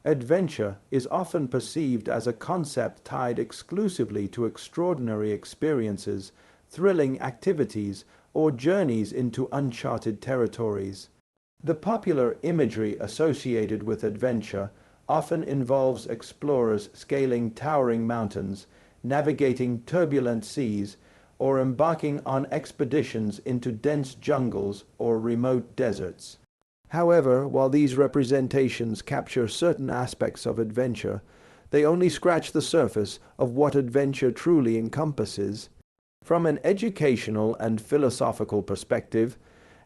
Adventure is often perceived as a concept tied exclusively to extraordinary experiences, thrilling activities, or journeys into uncharted territories. The popular imagery associated with adventure often involves explorers scaling towering mountains, navigating turbulent seas, or embarking on expeditions into dense jungles or remote deserts. However, while these representations capture certain aspects of adventure, they only scratch the surface of what adventure truly encompasses. From an educational and philosophical perspective,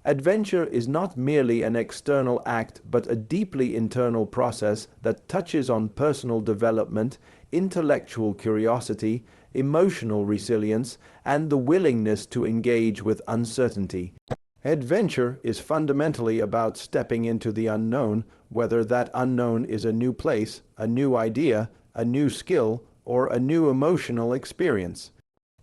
adventure is not merely an external act but a deeply internal process that touches on personal development, intellectual curiosity, emotional resilience, and the willingness to engage with uncertainty. Adventure is fundamentally about stepping into the unknown, whether that unknown is a new place, a new idea, a new skill, or a new emotional experience.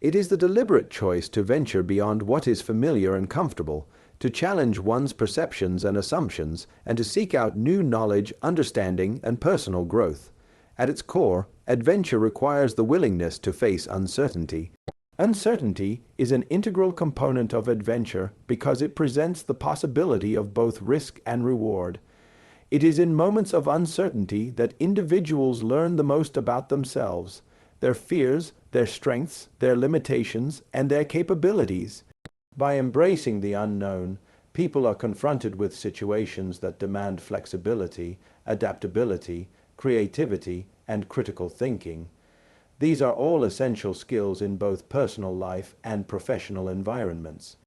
It is the deliberate choice to venture beyond what is familiar and comfortable, to challenge one's perceptions and assumptions, and to seek out new knowledge, understanding, and personal growth. At its core, adventure requires the willingness to face uncertainty. Uncertainty is an integral component of adventure because it presents the possibility of both risk and reward. It is in moments of uncertainty that individuals learn the most about themselves, their fears, their strengths, their limitations, and their capabilities. By embracing the unknown, people are confronted with situations that demand flexibility, adaptability, creativity, and critical thinking. These are all essential skills in both personal life and professional environments.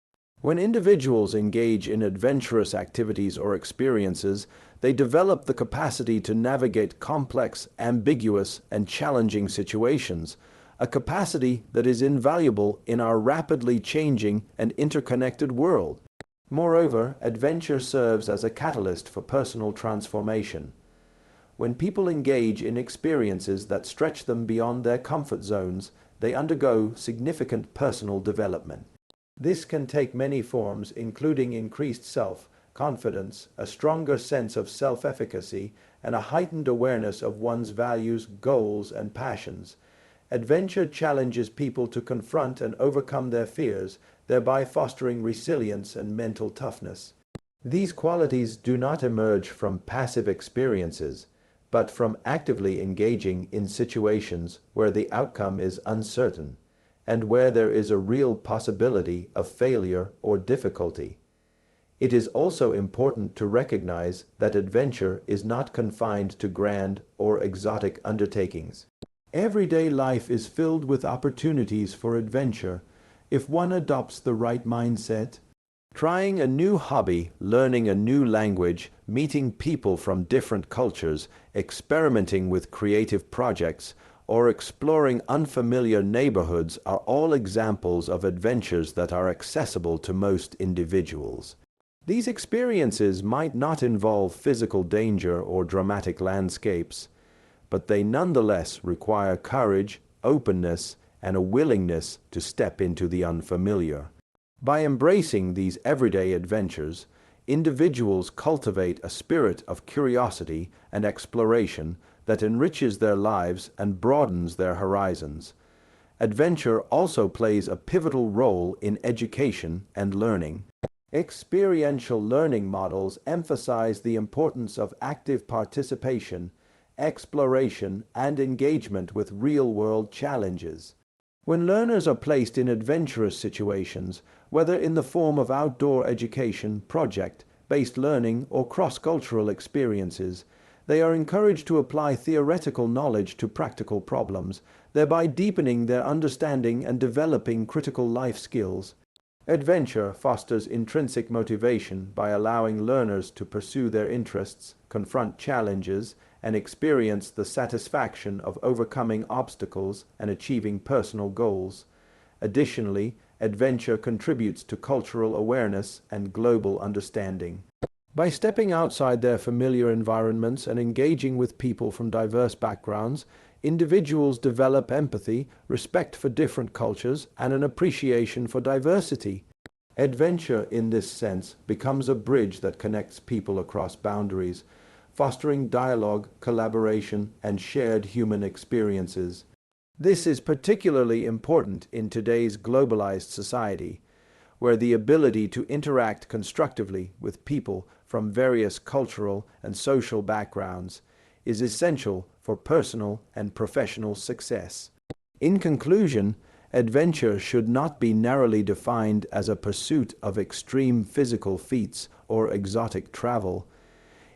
When individuals engage in adventurous activities or experiences, they develop the capacity to navigate complex, ambiguous, and challenging situations, a capacity that is invaluable in our rapidly changing and interconnected world. Moreover, adventure serves as a catalyst for personal transformation. When people engage in experiences that stretch them beyond their comfort zones, they undergo significant personal development. This can take many forms, including increased self-confidence, a stronger sense of self-efficacy, and a heightened awareness of one's values, goals, and passions. Adventure challenges people to confront and overcome their fears, thereby fostering resilience and mental toughness. These qualities do not emerge from passive experiences, but from actively engaging in situations where the outcome is uncertain and where there is a real possibility of failure or difficulty. It is also important to recognize that adventure is not confined to grand or exotic undertakings. Everyday life is filled with opportunities for adventure if one adopts the right mindset. Trying a new hobby, learning a new language, meeting people from different cultures, experimenting with creative projects, or exploring unfamiliar neighborhoods are all examples of adventures that are accessible to most individuals. These experiences might not involve physical danger or dramatic landscapes, but they nonetheless require courage, openness, and a willingness to step into the unfamiliar. By embracing these everyday adventures, individuals cultivate a spirit of curiosity and exploration that enriches their lives and broadens their horizons. Adventure also plays a pivotal role in education and learning. Experiential learning models emphasize the importance of active participation, exploration, and engagement with real-world challenges. When learners are placed in adventurous situations, whether in the form of outdoor education, project-based learning, or cross-cultural experiences, they are encouraged to apply theoretical knowledge to practical problems, thereby deepening their understanding and developing critical life skills. Adventure fosters intrinsic motivation by allowing learners to pursue their interests, confront challenges, and experience the satisfaction of overcoming obstacles and achieving personal goals. Additionally, adventure contributes to cultural awareness and global understanding. By stepping outside their familiar environments and engaging with people from diverse backgrounds, individuals develop empathy, respect for different cultures, and an appreciation for diversity. Adventure, in this sense, becomes a bridge that connects people across boundaries, fostering dialogue, collaboration, and shared human experiences. This is particularly important in today's globalized society, where the ability to interact constructively with people from various cultural and social backgrounds is essential for personal and professional success. In conclusion, adventure should not be narrowly defined as a pursuit of extreme physical feats or exotic travel.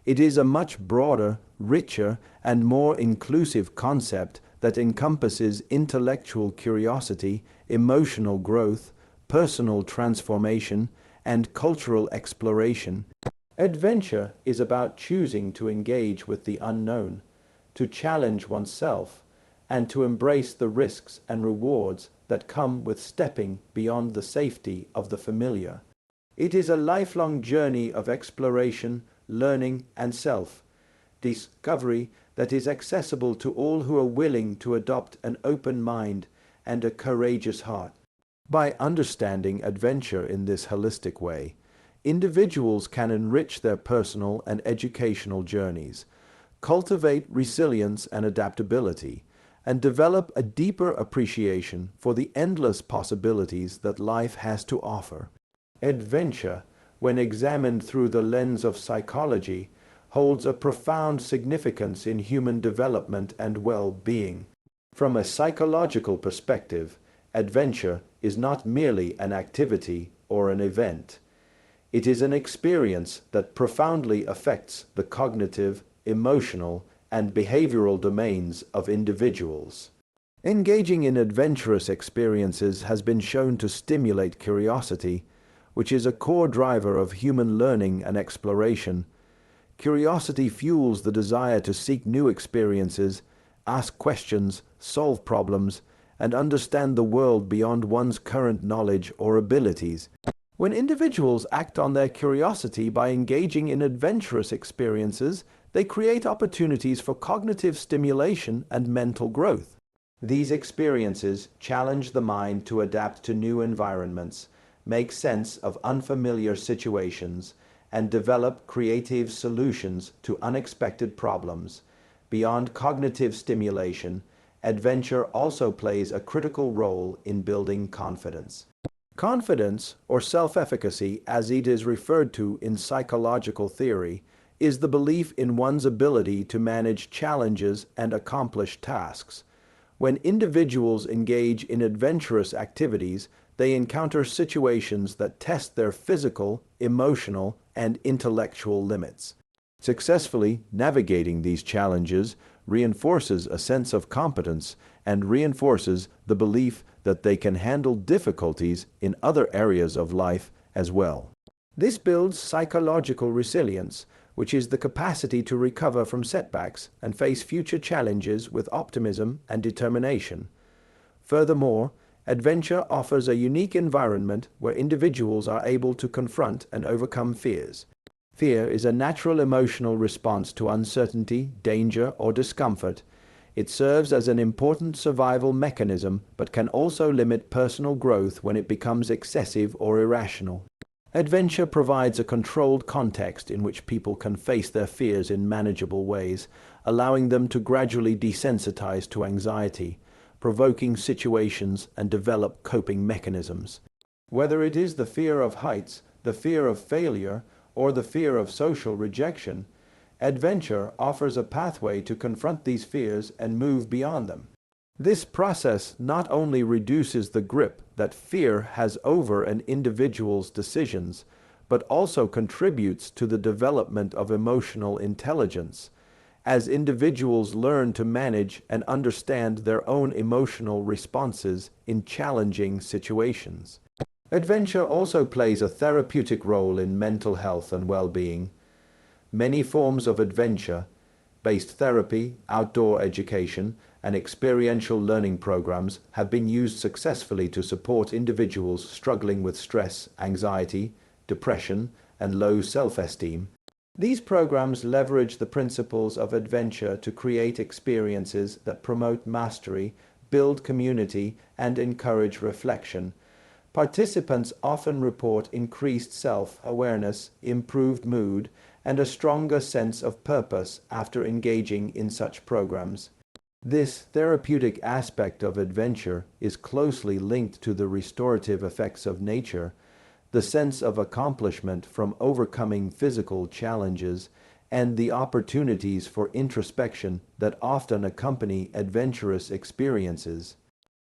It is a much broader, richer, and more inclusive concept that encompasses intellectual curiosity, emotional growth, personal transformation, and cultural exploration. Adventure is about choosing to engage with the unknown, to challenge oneself, and to embrace the risks and rewards that come with stepping beyond the safety of the familiar. It is a lifelong journey of exploration, learning, and self-discovery that is accessible to all who are willing to adopt an open mind and a courageous heart. By understanding adventure in this holistic way, individuals can enrich their personal and educational journeys, cultivate resilience and adaptability, and develop a deeper appreciation for the endless possibilities that life has to offer. Adventure, when examined through the lens of psychology, holds a profound significance in human development and well-being. From a psychological perspective, adventure is not merely an activity or an event. It is an experience that profoundly affects the cognitive, emotional, and behavioral domains of individuals. Engaging in adventurous experiences has been shown to stimulate curiosity, which is a core driver of human learning and exploration. Curiosity fuels the desire to seek new experiences, ask questions, solve problems, and understand the world beyond one's current knowledge or abilities. When individuals act on their curiosity by engaging in adventurous experiences, they create opportunities for cognitive stimulation and mental growth. These experiences challenge the mind to adapt to new environments, make sense of unfamiliar situations, and develop creative solutions to unexpected problems. Beyond cognitive stimulation, adventure also plays a critical role in building confidence. Confidence, or self-efficacy as it is referred to in psychological theory, is the belief in one's ability to manage challenges and accomplish tasks. When individuals engage in adventurous activities, they encounter situations that test their physical, emotional, and intellectual limits. Successfully navigating these challenges reinforces a sense of competence and reinforces the belief that they can handle difficulties in other areas of life as well. This builds psychological resilience, which is the capacity to recover from setbacks and face future challenges with optimism and determination. Furthermore, adventure offers a unique environment where individuals are able to confront and overcome fears. Fear is a natural emotional response to uncertainty, danger, or discomfort. It serves as an important survival mechanism, but can also limit personal growth when it becomes excessive or irrational. Adventure provides a controlled context in which people can face their fears in manageable ways, allowing them to gradually desensitize to anxiety, provoking situations, and develop coping mechanisms. Whether it is the fear of heights, the fear of failure, or the fear of social rejection, adventure offers a pathway to confront these fears and move beyond them. This process not only reduces the grip that fear has over an individual's decisions, but also contributes to the development of emotional intelligence, as individuals learn to manage and understand their own emotional responses in challenging situations. Adventure also plays a therapeutic role in mental health and well-being. Many forms of adventure-based therapy, outdoor education, and experiential learning programs have been used successfully to support individuals struggling with stress, anxiety, depression, and low self-esteem. These programs leverage the principles of adventure to create experiences that promote mastery, build community, and encourage reflection. Participants often report increased self-awareness, improved mood, and a stronger sense of purpose after engaging in such programs. This therapeutic aspect of adventure is closely linked to the restorative effects of nature, the sense of accomplishment from overcoming physical challenges, and the opportunities for introspection that often accompany adventurous experiences.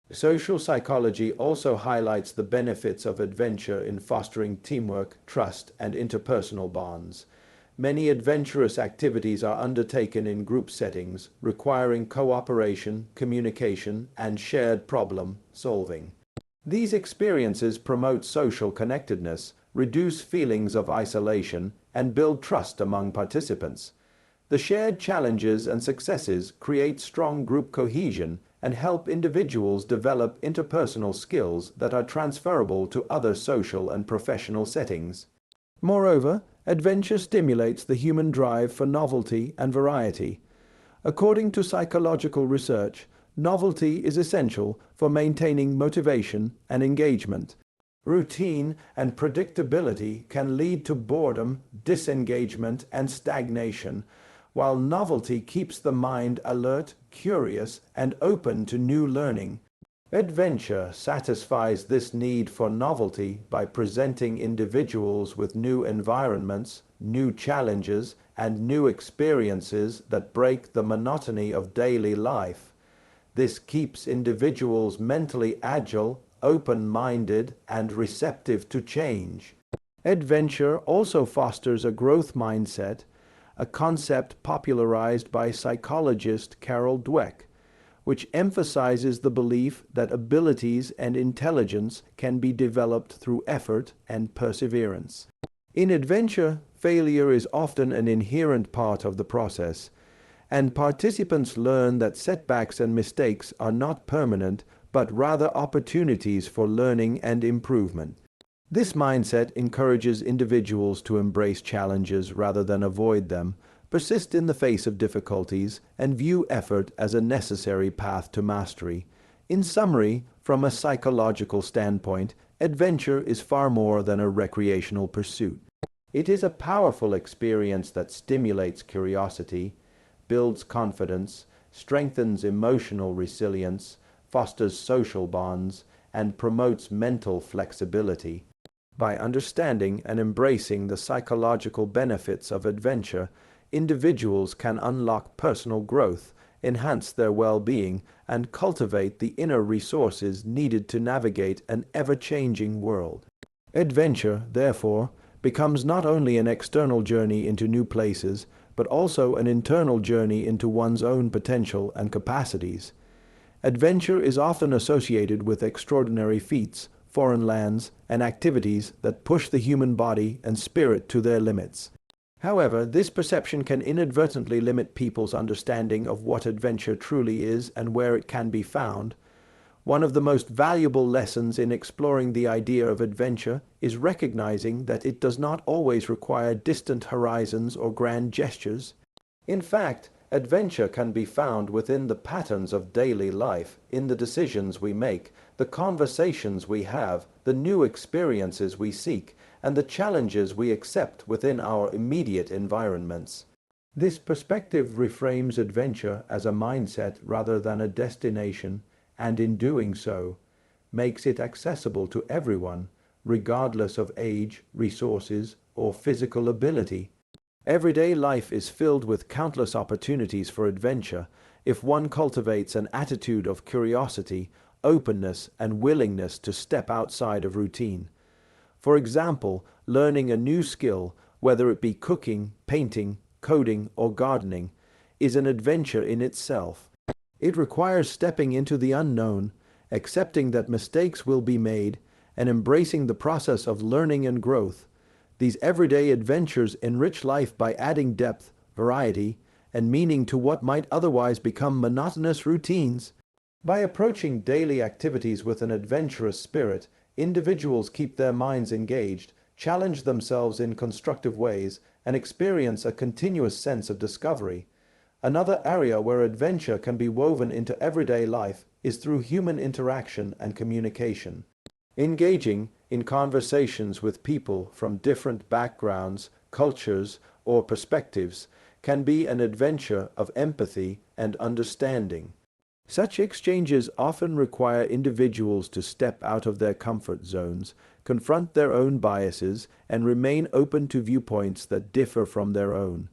Social psychology also highlights the benefits of adventure in fostering teamwork, trust, and interpersonal bonds. Many adventurous activities are undertaken in group settings, requiring cooperation, communication, and shared problem solving. These experiences promote social connectedness, reduce feelings of isolation, and build trust among participants. The shared challenges and successes create strong group cohesion and help individuals develop interpersonal skills that are transferable to other social and professional settings. Moreover, adventure stimulates the human drive for novelty and variety. According to psychological research, novelty is essential for maintaining motivation and engagement. Routine and predictability can lead to boredom, disengagement, and stagnation, while novelty keeps the mind alert, curious, and open to new learning. Adventure satisfies this need for novelty by presenting individuals with new environments, new challenges, and new experiences that break the monotony of daily life. This keeps individuals mentally agile, open-minded, and receptive to change. Adventure also fosters a growth mindset, a concept popularized by psychologist Carol Dweck, which emphasizes the belief that abilities and intelligence can be developed through effort and perseverance. In adventure, failure is often an inherent part of the process, and participants learn that setbacks and mistakes are not permanent, but rather opportunities for learning and improvement. This mindset encourages individuals to embrace challenges rather than avoid them, persist in the face of difficulties, and view effort as a necessary path to mastery. In summary, from a psychological standpoint, adventure is far more than a recreational pursuit. It is a powerful experience that stimulates curiosity, builds confidence, strengthens emotional resilience, fosters social bonds, and promotes mental flexibility. By understanding and embracing the psychological benefits of adventure, individuals can unlock personal growth, enhance their well-being, and cultivate the inner resources needed to navigate an ever-changing world. Adventure, therefore, becomes not only an external journey into new places, but also an internal journey into one's own potential and capacities. Adventure is often associated with extraordinary feats, foreign lands, and activities that push the human body and spirit to their limits. However, this perception can inadvertently limit people's understanding of what adventure truly is and where it can be found. One of the most valuable lessons in exploring the idea of adventure is recognizing that it does not always require distant horizons or grand gestures. In fact, adventure can be found within the patterns of daily life, in the decisions we make, the conversations we have, the new experiences we seek, and the challenges we accept within our immediate environments. This perspective reframes adventure as a mindset rather than a destination, and in doing so, makes it accessible to everyone, regardless of age, resources, or physical ability. Everyday life is filled with countless opportunities for adventure if one cultivates an attitude of curiosity, openness, and willingness to step outside of routine. For example, learning a new skill, whether it be cooking, painting, coding, or gardening, is an adventure in itself. It requires stepping into the unknown, accepting that mistakes will be made, and embracing the process of learning and growth. These everyday adventures enrich life by adding depth, variety, and meaning to what might otherwise become monotonous routines. By approaching daily activities with an adventurous spirit, individuals keep their minds engaged, challenge themselves in constructive ways, and experience a continuous sense of discovery. Another area where adventure can be woven into everyday life is through human interaction and communication. Engaging in conversations with people from different backgrounds, cultures, or perspectives can be an adventure of empathy and understanding. Such exchanges often require individuals to step out of their comfort zones, confront their own biases, and remain open to viewpoints that differ from their own.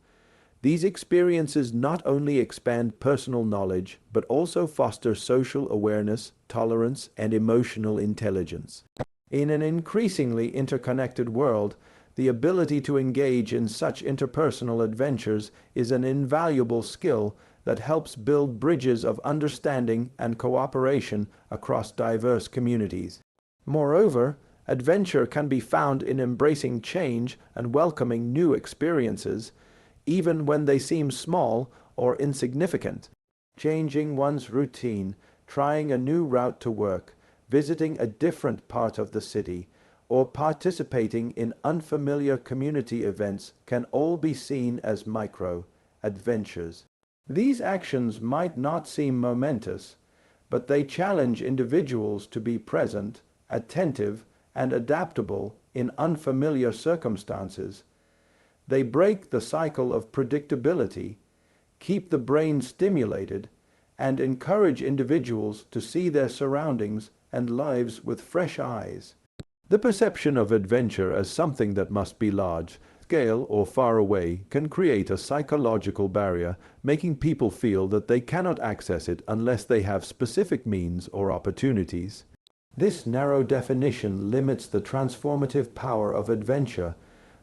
These experiences not only expand personal knowledge, but also foster social awareness, tolerance, and emotional intelligence. In an increasingly interconnected world, the ability to engage in such interpersonal adventures is an invaluable skill that helps build bridges of understanding and cooperation across diverse communities. Moreover, adventure can be found in embracing change and welcoming new experiences, even when they seem small or insignificant. Changing one's routine, trying a new route to work, visiting a different part of the city, or participating in unfamiliar community events can all be seen as micro-adventures. These actions might not seem momentous, but they challenge individuals to be present, attentive, and adaptable in unfamiliar circumstances. They break the cycle of predictability, keep the brain stimulated, and encourage individuals to see their surroundings and lives with fresh eyes. The perception of adventure as something that must be large, scale, or far away can create a psychological barrier, making people feel that they cannot access it unless they have specific means or opportunities. This narrow definition limits the transformative power of adventure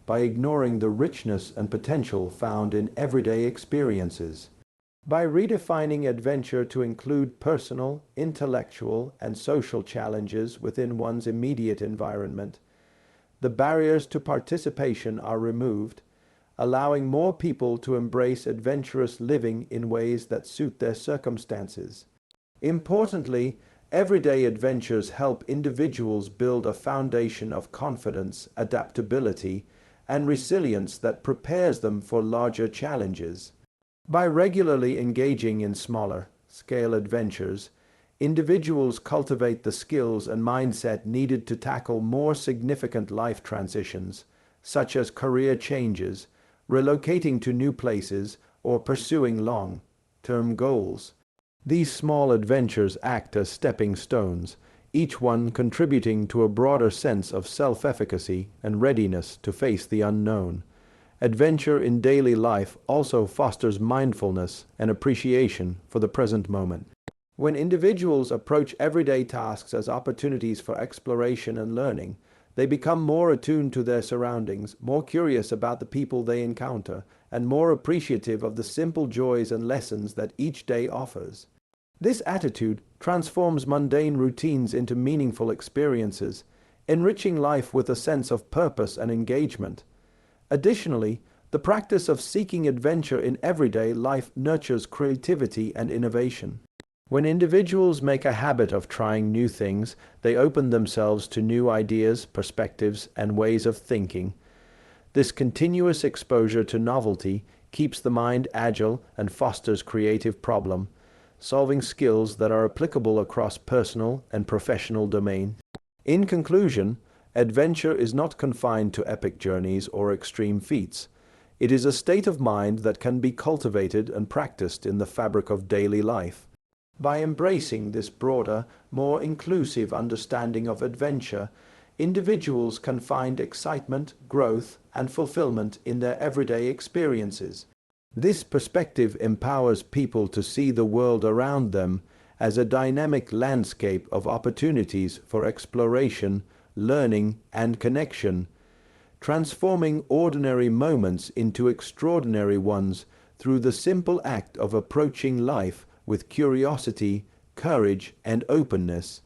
by ignoring the richness and potential found in everyday experiences. By redefining adventure to include personal, intellectual, and social challenges within one's immediate environment, the barriers to participation are removed, allowing more people to embrace adventurous living in ways that suit their circumstances. Importantly, everyday adventures help individuals build a foundation of confidence, adaptability, and resilience that prepares them for larger challenges. By regularly engaging in smaller-scale adventures, individuals cultivate the skills and mindset needed to tackle more significant life transitions, such as career changes, relocating to new places, or pursuing long-term goals. These small adventures act as stepping stones, each one contributing to a broader sense of self-efficacy and readiness to face the unknown. Adventure in daily life also fosters mindfulness and appreciation for the present moment. When individuals approach everyday tasks as opportunities for exploration and learning, they become more attuned to their surroundings, more curious about the people they encounter, and more appreciative of the simple joys and lessons that each day offers. This attitude transforms mundane routines into meaningful experiences, enriching life with a sense of purpose and engagement. Additionally, the practice of seeking adventure in everyday life nurtures creativity and innovation. When individuals make a habit of trying new things, they open themselves to new ideas, perspectives, and ways of thinking. This continuous exposure to novelty keeps the mind agile and fosters creative problem-solving skills that are applicable across personal and professional domains. In conclusion, adventure is not confined to epic journeys or extreme feats. It is a state of mind that can be cultivated and practiced in the fabric of daily life. By embracing this broader, more inclusive understanding of adventure, individuals can find excitement, growth, and fulfillment in their everyday experiences. This perspective empowers people to see the world around them as a dynamic landscape of opportunities for exploration, learning, and connection, transforming ordinary moments into extraordinary ones through the simple act of approaching life with curiosity, courage, and openness.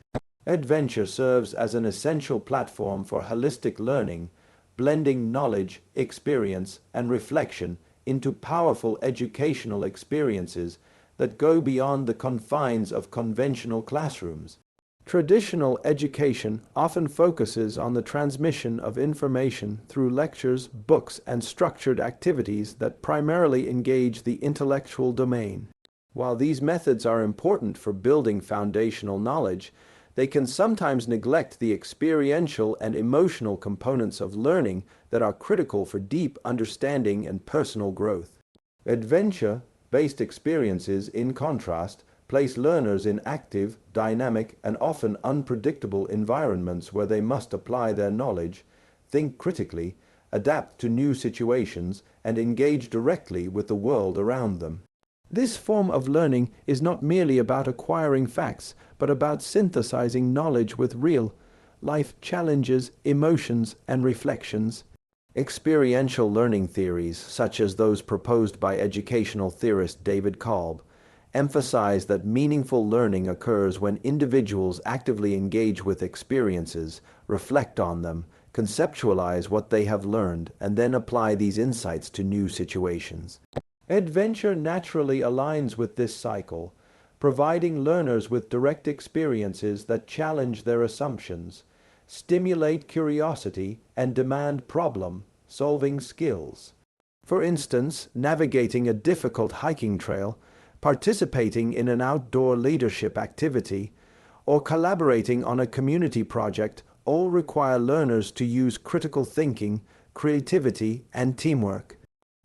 Adventure serves as an essential platform for holistic learning, blending knowledge, experience, and reflection into powerful educational experiences that go beyond the confines of conventional classrooms. Traditional education often focuses on the transmission of information through lectures, books, and structured activities that primarily engage the intellectual domain. While these methods are important for building foundational knowledge, they can sometimes neglect the experiential and emotional components of learning that are critical for deep understanding and personal growth. Adventure-based experiences, in contrast, place learners in active, dynamic, and often unpredictable environments where they must apply their knowledge, think critically, adapt to new situations, and engage directly with the world around them. This form of learning is not merely about acquiring facts, but about synthesizing knowledge with real life challenges, emotions, and reflections. Experiential learning theories, such as those proposed by educational theorist David Kolb, emphasize that meaningful learning occurs when individuals actively engage with experiences, reflect on them, conceptualize what they have learned, and then apply these insights to new situations. Adventure naturally aligns with this cycle, providing learners with direct experiences that challenge their assumptions, stimulate curiosity, and demand problem-solving skills. For instance, navigating a difficult hiking trail, participating in an outdoor leadership activity, or collaborating on a community project all require learners to use critical thinking, creativity, and teamwork.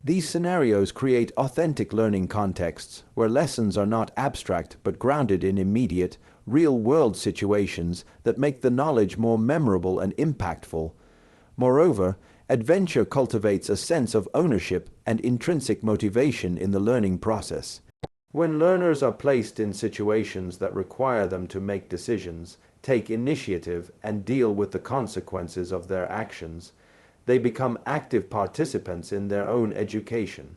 These scenarios create authentic learning contexts where lessons are not abstract but grounded in immediate, real-world situations that make the knowledge more memorable and impactful. Moreover, adventure cultivates a sense of ownership and intrinsic motivation in the learning process. When learners are placed in situations that require them to make decisions, take initiative, and deal with the consequences of their actions, they become active participants in their own education.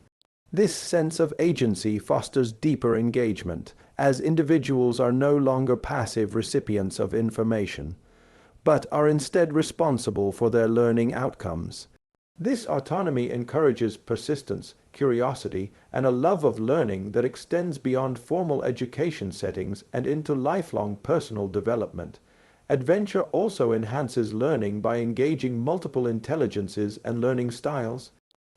This sense of agency fosters deeper engagement, as individuals are no longer passive recipients of information, but are instead responsible for their learning outcomes. This autonomy encourages persistence, curiosity, and a love of learning that extends beyond formal education settings and into lifelong personal development. Adventure also enhances learning by engaging multiple intelligences and learning styles.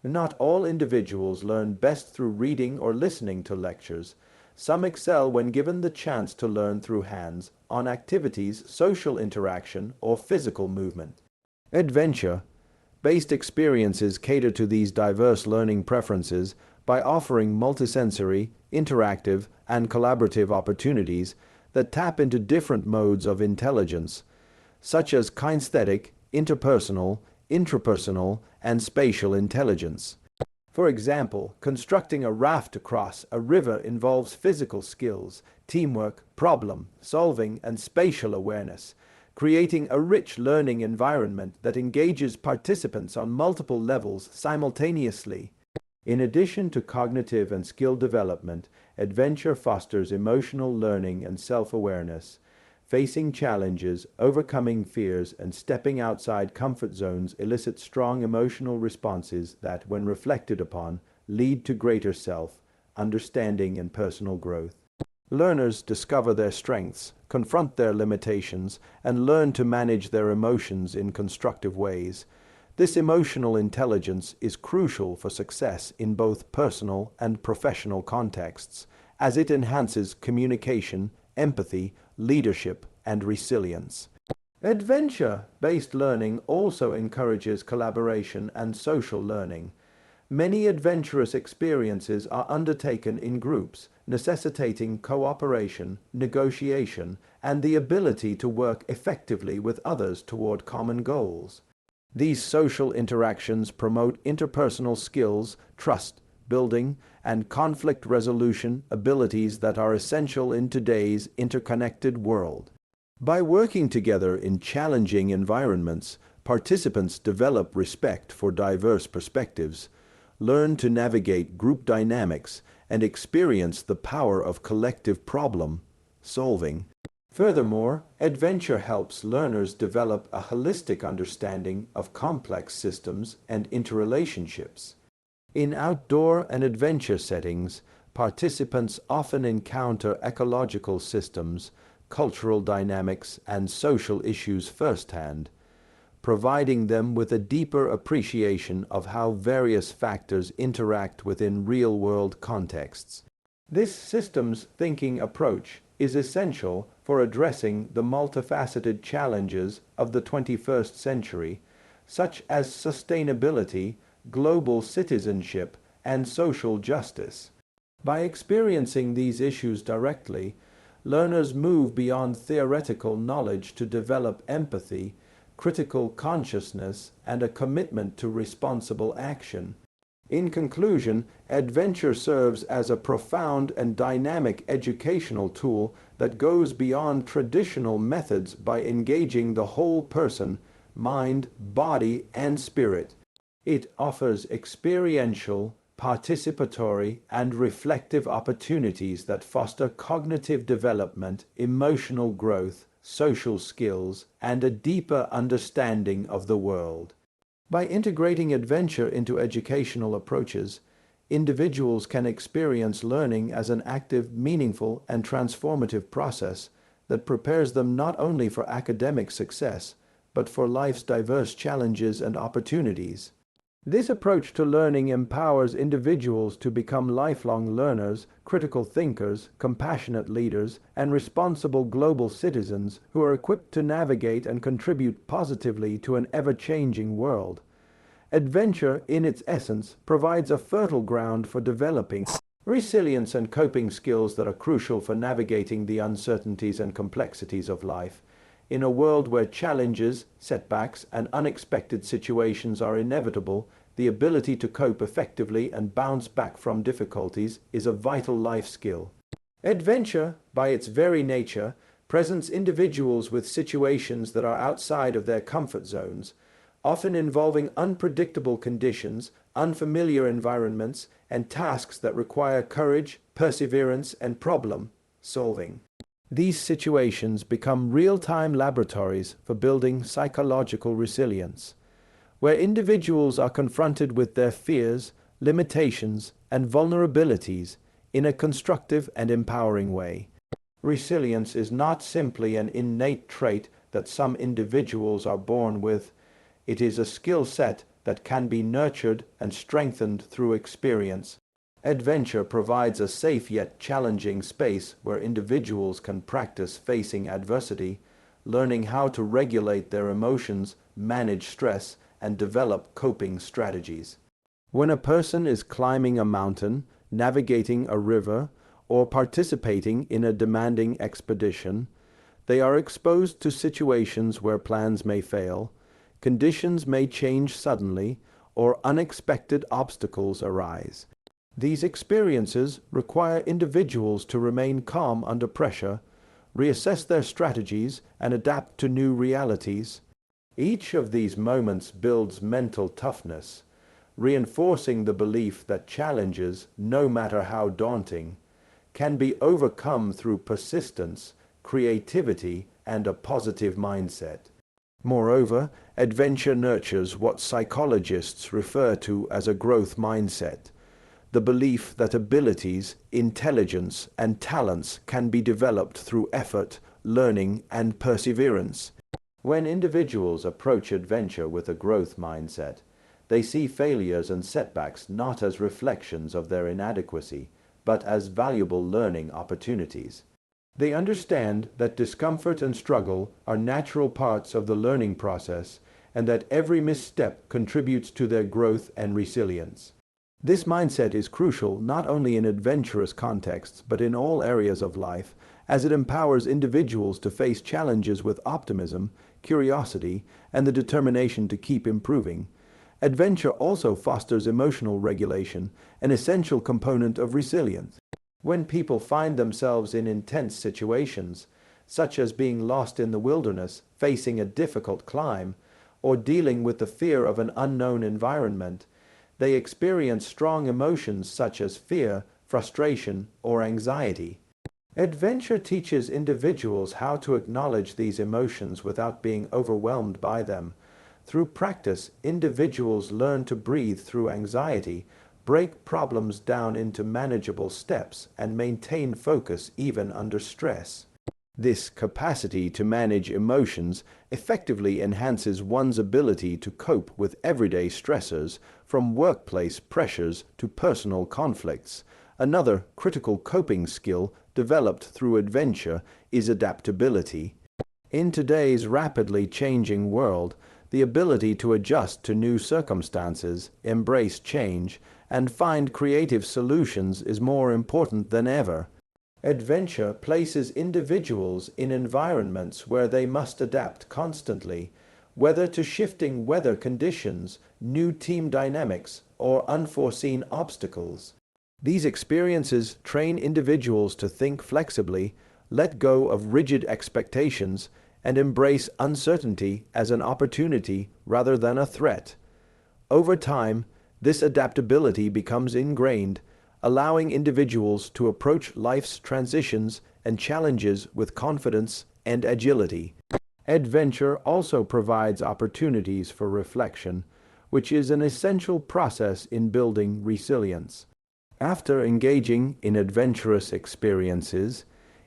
Not all individuals learn best through reading or listening to lectures. Some excel when given the chance to learn through hands-on activities, social interaction, or physical movement. Adventure-based experiences cater to these diverse learning preferences by offering multisensory, interactive, and collaborative opportunities that tap into different modes of intelligence, such as kinesthetic, interpersonal, intrapersonal, and spatial intelligence. For example, constructing a raft across a river involves physical skills, teamwork, problem-solving, and spatial awareness, creating a rich learning environment that engages participants on multiple levels simultaneously. In addition to cognitive and skill development, adventure fosters emotional learning and self-awareness. Facing challenges, overcoming fears, and stepping outside comfort zones elicit strong emotional responses that, when reflected upon, lead to greater self-understanding and personal growth. Learners discover their strengths, confront their limitations, and learn to manage their emotions in constructive ways. This emotional intelligence is crucial for success in both personal and professional contexts, as it enhances communication, empathy, leadership, and resilience. Adventure-based learning also encourages collaboration and social learning. Many adventurous experiences are undertaken in groups, necessitating cooperation, negotiation, and the ability to work effectively with others toward common goals. These social interactions promote interpersonal skills, trust building, and conflict resolution abilities that are essential in today's interconnected world. By working together in challenging environments, participants develop respect for diverse perspectives, learn to navigate group dynamics, and experience the power of collective problem-solving. Furthermore, adventure helps learners develop a holistic understanding of complex systems and interrelationships. In outdoor and adventure settings, participants often encounter ecological systems, cultural dynamics, and social issues firsthand, providing them with a deeper appreciation of how various factors interact within real-world contexts. This systems thinking approach is essential for addressing the multifaceted challenges of the 21st century, such as sustainability, global citizenship, and social justice. By experiencing these issues directly, learners move beyond theoretical knowledge to develop empathy, critical consciousness, and a commitment to responsible action. In conclusion, adventure serves as a profound and dynamic educational tool that goes beyond traditional methods by engaging the whole person, mind, body, and spirit. It offers experiential, participatory, and reflective opportunities that foster cognitive development, emotional growth, social skills, and a deeper understanding of the world. By integrating adventure into educational approaches, individuals can experience learning as an active, meaningful, and transformative process that prepares them not only for academic success, but for life's diverse challenges and opportunities. This approach to learning empowers individuals to become lifelong learners, critical thinkers, compassionate leaders, and responsible global citizens who are equipped to navigate and contribute positively to an ever-changing world. Adventure, in its essence, provides a fertile ground for developing resilience and coping skills that are crucial for navigating the uncertainties and complexities of life. In a world where challenges, setbacks, and unexpected situations are inevitable, the ability to cope effectively and bounce back from difficulties is a vital life skill. Adventure, by its very nature, presents individuals with situations that are outside of their comfort zones, often involving unpredictable conditions, unfamiliar environments, and tasks that require courage, perseverance, and problem solving. These situations become real-time laboratories for building psychological resilience, where individuals are confronted with their fears, limitations, and vulnerabilities in a constructive and empowering way. Resilience is not simply an innate trait that some individuals are born with. It is a skill set that can be nurtured and strengthened through experience. Adventure provides a safe yet challenging space where individuals can practice facing adversity, learning how to regulate their emotions, manage stress, and develop coping strategies. When a person is climbing a mountain, navigating a river, or participating in a demanding expedition, they are exposed to situations where plans may fail, conditions may change suddenly, or unexpected obstacles arise. These experiences require individuals to remain calm under pressure, reassess their strategies, and adapt to new realities. Each of these moments builds mental toughness, reinforcing the belief that challenges, no matter how daunting, can be overcome through persistence, creativity, and a positive mindset. Moreover, adventure nurtures what psychologists refer to as a growth mindset, the belief that abilities, intelligence, and talents can be developed through effort, learning, and perseverance. When individuals approach adventure with a growth mindset, they see failures and setbacks not as reflections of their inadequacy, but as valuable learning opportunities. They understand that discomfort and struggle are natural parts of the learning process, and that every misstep contributes to their growth and resilience. This mindset is crucial not only in adventurous contexts, but in all areas of life, as it empowers individuals to face challenges with optimism, curiosity, and the determination to keep improving. Adventure also fosters emotional regulation, an essential component of resilience. When people find themselves in intense situations, such as being lost in the wilderness, facing a difficult climb, or dealing with the fear of an unknown environment, they experience strong emotions such as fear, frustration, or anxiety. Adventure teaches individuals how to acknowledge these emotions without being overwhelmed by them. Through practice, individuals learn to breathe through anxiety, break problems down into manageable steps, and maintain focus even under stress. This capacity to manage emotions effectively enhances one's ability to cope with everyday stressors, from workplace pressures to personal conflicts, Another critical coping skill developed through adventure is adaptability. In today's rapidly changing world, the ability to adjust to new circumstances, embrace change, and find creative solutions is more important than ever. Adventure places individuals in environments where they must adapt constantly, whether to shifting weather conditions, new team dynamics, or unforeseen obstacles. These experiences train individuals to think flexibly, let go of rigid expectations, and embrace uncertainty as an opportunity rather than a threat. Over time, this adaptability becomes ingrained, allowing individuals to approach life's transitions and challenges with confidence and agility. Adventure also provides opportunities for reflection, which is an essential process in building resilience. After engaging in adventurous experiences,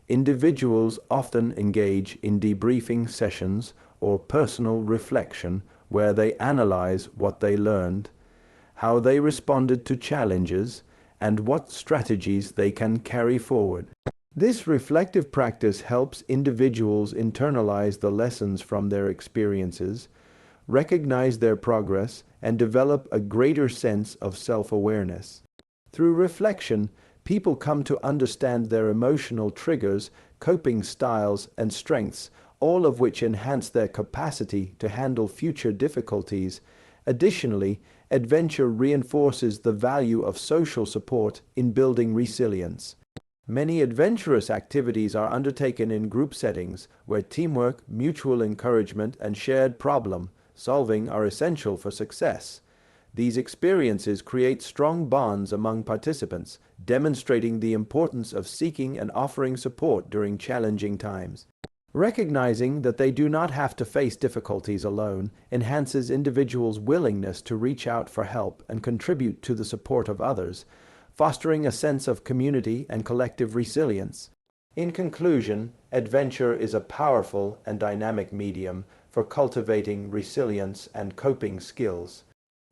individuals often engage in debriefing sessions or personal reflection where they analyze what they learned, how they responded to challenges, and what strategies they can carry forward. This reflective practice helps individuals internalize the lessons from their experiences, recognize their progress, and develop a greater sense of self-awareness. Through reflection, people come to understand their emotional triggers, coping styles, and strengths, all of which enhance their capacity to handle future difficulties. Additionally, adventure reinforces the value of social support in building resilience. Many adventurous activities are undertaken in group settings where teamwork, mutual encouragement, and shared problem solving are essential for success. These experiences create strong bonds among participants, demonstrating the importance of seeking and offering support during challenging times. Recognizing that they do not have to face difficulties alone enhances individuals' willingness to reach out for help and contribute to the support of others, fostering a sense of community and collective resilience. In conclusion, adventure is a powerful and dynamic medium for cultivating resilience and coping skills.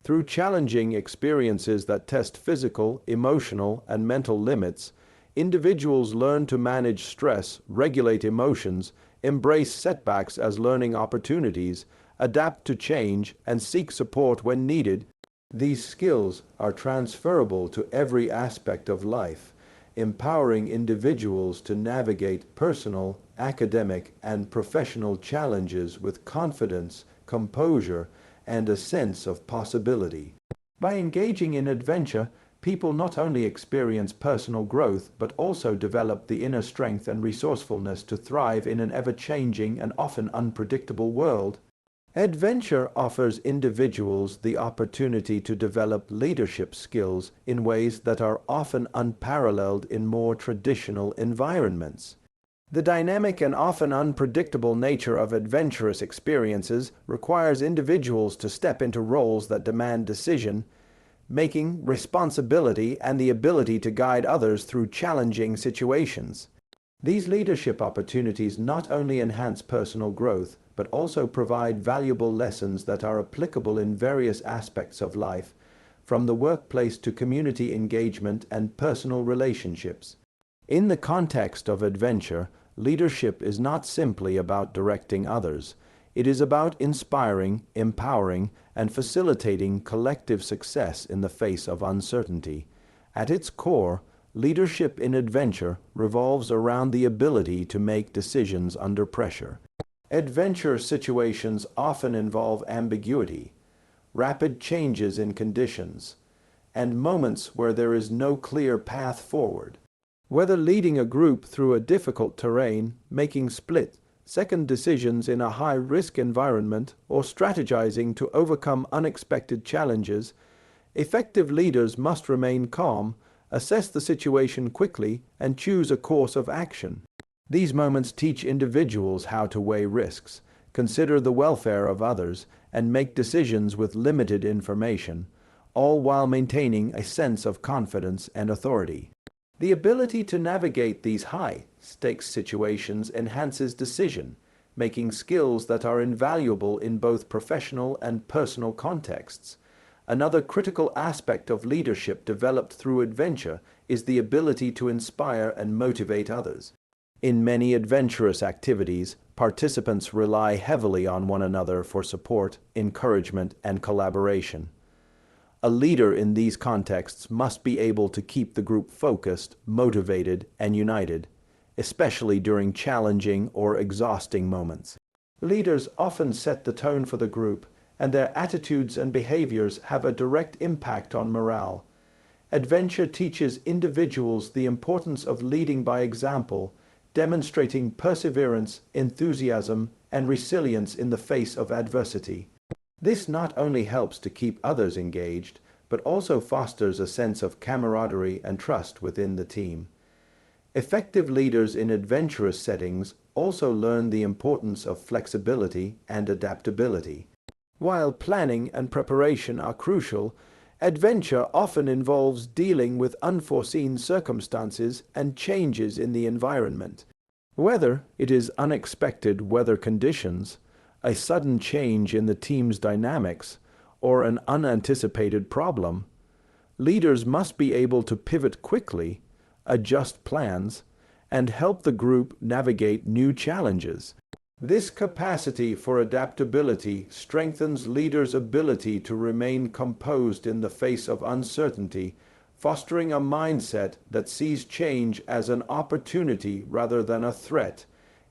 Through challenging experiences that test physical, emotional, and mental limits, individuals learn to manage stress, regulate emotions, embrace setbacks as learning opportunities, adapt to change, and seek support when needed. These skills are transferable to every aspect of life, empowering individuals to navigate personal, academic, and professional challenges with confidence, composure, and a sense of possibility. By engaging in adventure, people not only experience personal growth but also develop the inner strength and resourcefulness to thrive in an ever-changing and often unpredictable world. Adventure offers individuals the opportunity to develop leadership skills in ways that are often unparalleled in more traditional environments. The dynamic and often unpredictable nature of adventurous experiences requires individuals to step into roles that demand decision, making, responsibility, and the ability to guide others through challenging situations. These leadership opportunities not only enhance personal growth, but also provide valuable lessons that are applicable in various aspects of life, from the workplace to community engagement and personal relationships. In the context of adventure, leadership is not simply about directing others. It is about inspiring, empowering, and facilitating collective success in the face of uncertainty. At its core, leadership in adventure revolves around the ability to make decisions under pressure. Adventure situations often involve ambiguity, rapid changes in conditions, and moments where there is no clear path forward. Whether leading a group through a difficult terrain, making split-second decisions in a high-risk environment, or strategizing to overcome unexpected challenges, effective leaders must remain calm, assess the situation quickly, and choose a course of action. These moments teach individuals how to weigh risks, consider the welfare of others, and make decisions with limited information, all while maintaining a sense of confidence and authority. The ability to navigate these high-stakes situations enhances decision-making skills that are invaluable in both professional and personal contexts. Another critical aspect of leadership developed through adventure is the ability to inspire and motivate others. In many adventurous activities, participants rely heavily on one another for support, encouragement, and collaboration. A leader in these contexts must be able to keep the group focused, motivated, and united, especially during challenging or exhausting moments. Leaders often set the tone for the group, and their attitudes and behaviors have a direct impact on morale. Adventure teaches individuals the importance of leading by example, demonstrating perseverance, enthusiasm, and resilience in the face of adversity. This not only helps to keep others engaged, but also fosters a sense of camaraderie and trust within the team. Effective leaders in adventurous settings also learn the importance of flexibility and adaptability. While planning and preparation are crucial, adventure often involves dealing with unforeseen circumstances and changes in the environment. Whether it is unexpected weather conditions, a sudden change in the team's dynamics, or an unanticipated problem, leaders must be able to pivot quickly, adjust plans, and help the group navigate new challenges. This capacity for adaptability strengthens leaders' ability to remain composed in the face of uncertainty, fostering a mindset that sees change as an opportunity rather than a threat.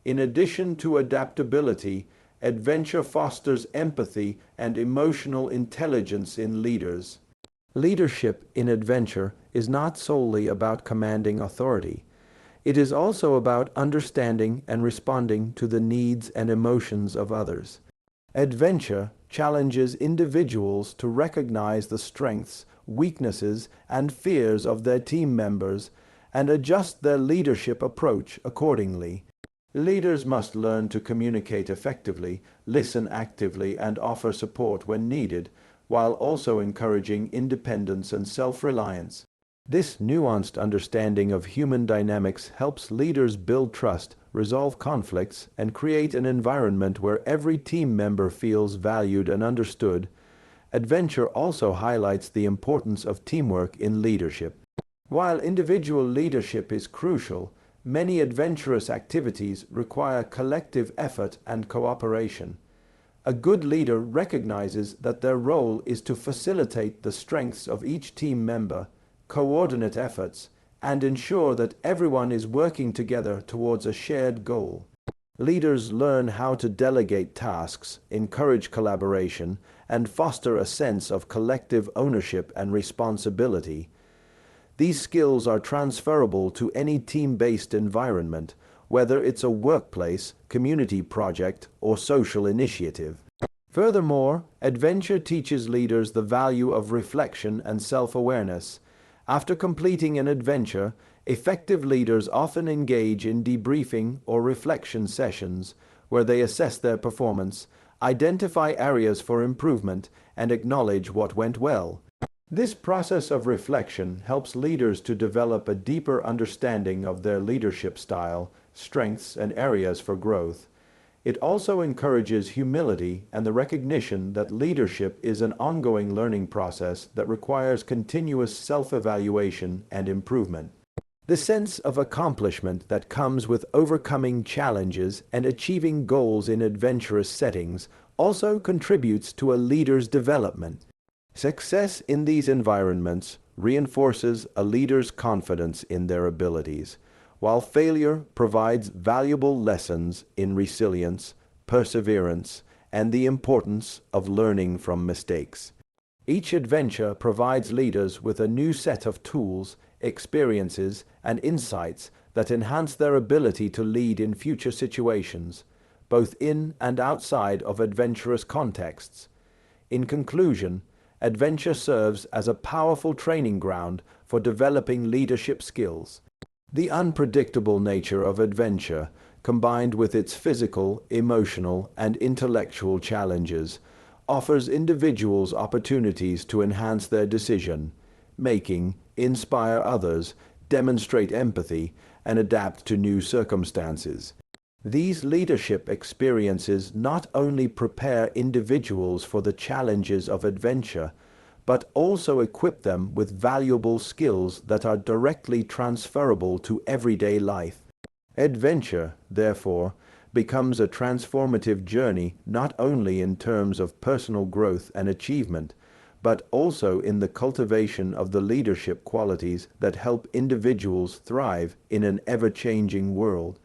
In addition to adaptability, adventure fosters empathy and emotional intelligence in leaders. Leadership in adventure is not solely about commanding authority. It is also about understanding and responding to the needs and emotions of others. Adventure challenges individuals to recognize the strengths, weaknesses, and fears of their team members and adjust their leadership approach accordingly. Leaders must learn to communicate effectively, listen actively, and offer support when needed, while also encouraging independence and self-reliance. This nuanced understanding of human dynamics helps leaders build trust, resolve conflicts, and create an environment where every team member feels valued and understood. Adventure also highlights the importance of teamwork in leadership. While individual leadership is crucial, many adventurous activities require collective effort and cooperation. A good leader recognizes that their role is to facilitate the strengths of each team member, coordinate efforts, and ensure that everyone is working together towards a shared goal. Leaders learn how to delegate tasks, encourage collaboration, and foster a sense of collective ownership and responsibility. These skills are transferable to any team-based environment, whether it's a workplace, community project, or social initiative. Furthermore, adventure teaches leaders the value of reflection and self-awareness. After completing an adventure, effective leaders often engage in debriefing or reflection sessions where they assess their performance, identify areas for improvement, and acknowledge what went well. This process of reflection helps leaders to develop a deeper understanding of their leadership style, strengths, and areas for growth. It also encourages humility and the recognition that leadership is an ongoing learning process that requires continuous self-evaluation and improvement. The sense of accomplishment that comes with overcoming challenges and achieving goals in adventurous settings also contributes to a leader's development. Success in these environments reinforces a leader's confidence in their abilities, while failure provides valuable lessons in resilience, perseverance, and the importance of learning from mistakes. Each adventure provides leaders with a new set of tools, experiences, and insights that enhance their ability to lead in future situations, both in and outside of adventurous contexts. In conclusion, adventure serves as a powerful training ground for developing leadership skills. The unpredictable nature of adventure, combined with its physical, emotional, and intellectual challenges, offers individuals opportunities to enhance their decision-making, inspire others, demonstrate empathy, and adapt to new circumstances. These leadership experiences not only prepare individuals for the challenges of adventure, but also equip them with valuable skills that are directly transferable to everyday life. Adventure, therefore, becomes a transformative journey not only in terms of personal growth and achievement, but also in the cultivation of the leadership qualities that help individuals thrive in an ever-changing world.